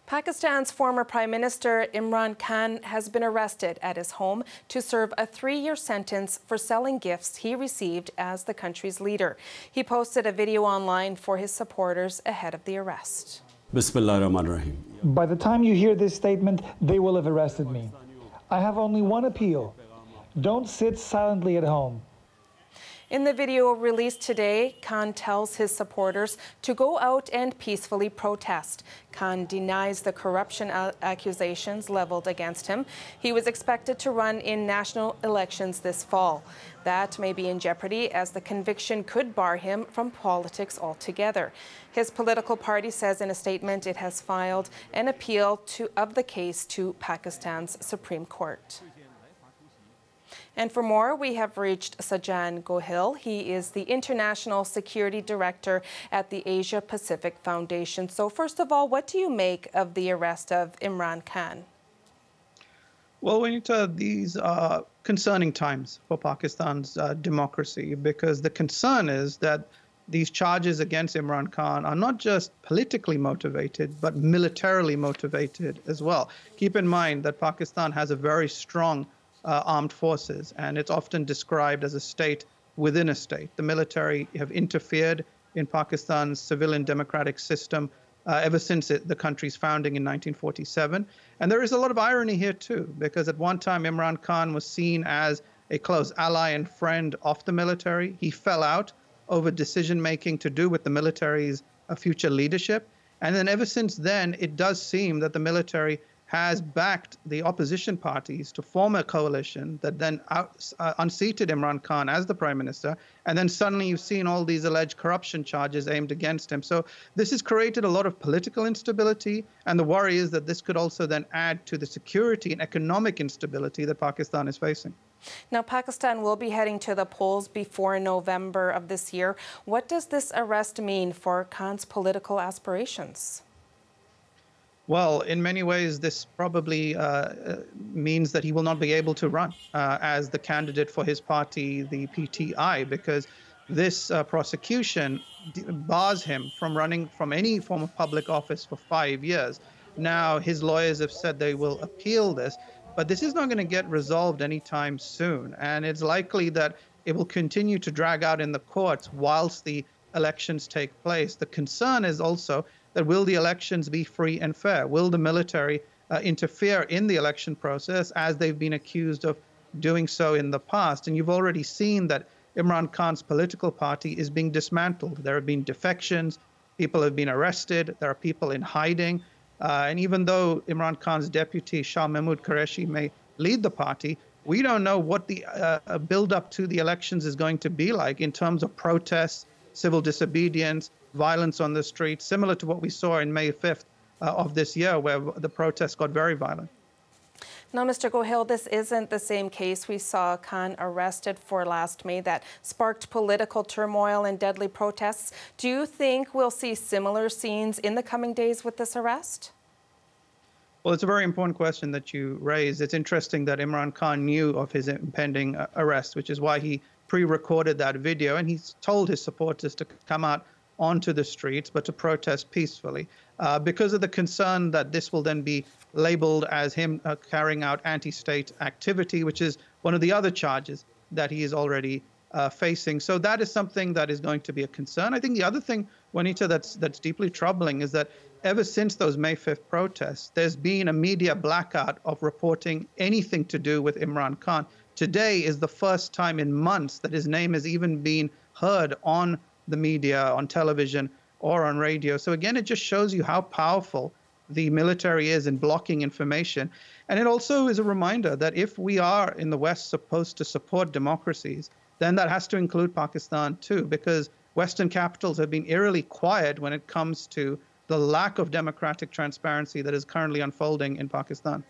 Pakistan's former Prime Minister Imran Khan has been arrested at his home to serve a 3-year sentence for selling gifts he received as the country's leader. He posted a video online for his supporters ahead of the arrest. Bismillahirrahmanirrahim. By the time you hear this statement, they will have arrested me. I have only one appeal. Don't sit silently at home. In the video released today, Khan tells his supporters to go out and peacefully protest. Khan denies the corruption accusations leveled against him. He was expected to run in national elections this fall. That may be in jeopardy as the conviction could bar him from politics altogether. His political party says in a statement it has filed an appeal of the case to Pakistan's Supreme Court. And for more, we have reached Sajan Gohil. He is the International Security Director at the Asia Pacific Foundation. So first of all, what do you make of the arrest of Imran Khan? Well, these are concerning times for Pakistan's democracy, because the concern is that these charges against Imran Khan are not just politically motivated, but militarily motivated as well. Keep in mind that Pakistan has a very strong armed forces, and it's often described as a state within a state. The military have interfered in Pakistan's civilian democratic system ever since the country's founding in 1947. And there is a lot of irony here too, because at one time Imran Khan was seen as a close ally and friend of the military. He fell out over decision-making to do with the military's future leadership. And then ever since then, it does seem that the military has backed the opposition parties to form a coalition that then unseated Imran Khan as the prime minister. And then suddenly you've seen all these alleged corruption charges aimed against him. So this has created a lot of political instability. And the worry is that this could also then add to the security and economic instability that Pakistan is facing. Now, Pakistan will be heading to the polls before November of this year. What does this arrest mean for Khan's political aspirations? Well, in many ways, this probably means that he will not be able to run as the candidate for his party, the PTI, because this prosecution bars him from running from any form of public office for 5 years. Now, his lawyers have said they will appeal this, but this is not going to get resolved anytime soon. And it's likely that it will continue to drag out in the courts whilst the elections take place. The concern is also that will the elections be free and fair? Will the military interfere in the election process as they've been accused of doing so in the past? And you've already seen that Imran Khan's political party is being dismantled. There have been defections, people have been arrested, there are people in hiding. And even though Imran Khan's deputy, Shah Mahmood Qureshi, may lead the party, we don't know what the build-up to the elections is going to be like in terms of protests, civil disobedience, violence on the streets, similar to what we saw in May 5th of this year, where the protests got very violent. Now, Mr. Gohil, this isn't the same case we saw Khan arrested for last May that sparked political turmoil and deadly protests. Do you think we'll see similar scenes in the coming days with this arrest? Well, it's a very important question that you raised. It's interesting that Imran Khan knew of his impending arrest, which is why he pre-recorded that video, and he's told his supporters to come out onto the streets, but to protest peacefully, because of the concern that this will then be labeled as him carrying out anti-state activity, which is one of the other charges that he is already facing. So that is something that is going to be a concern. I think the other thing, Juanita, that's deeply troubling is that ever since those May 5th protests, there's been a media blackout of reporting anything to do with Imran Khan. Today is the first time in months that his name has even been heard on the media, on television or on radio. So again, it just shows you how powerful the military is in blocking information. And it also is a reminder that if we are in the West supposed to support democracies, then that has to include Pakistan too, because Western capitals have been eerily quiet when it comes to the lack of democratic transparency that is currently unfolding in Pakistan.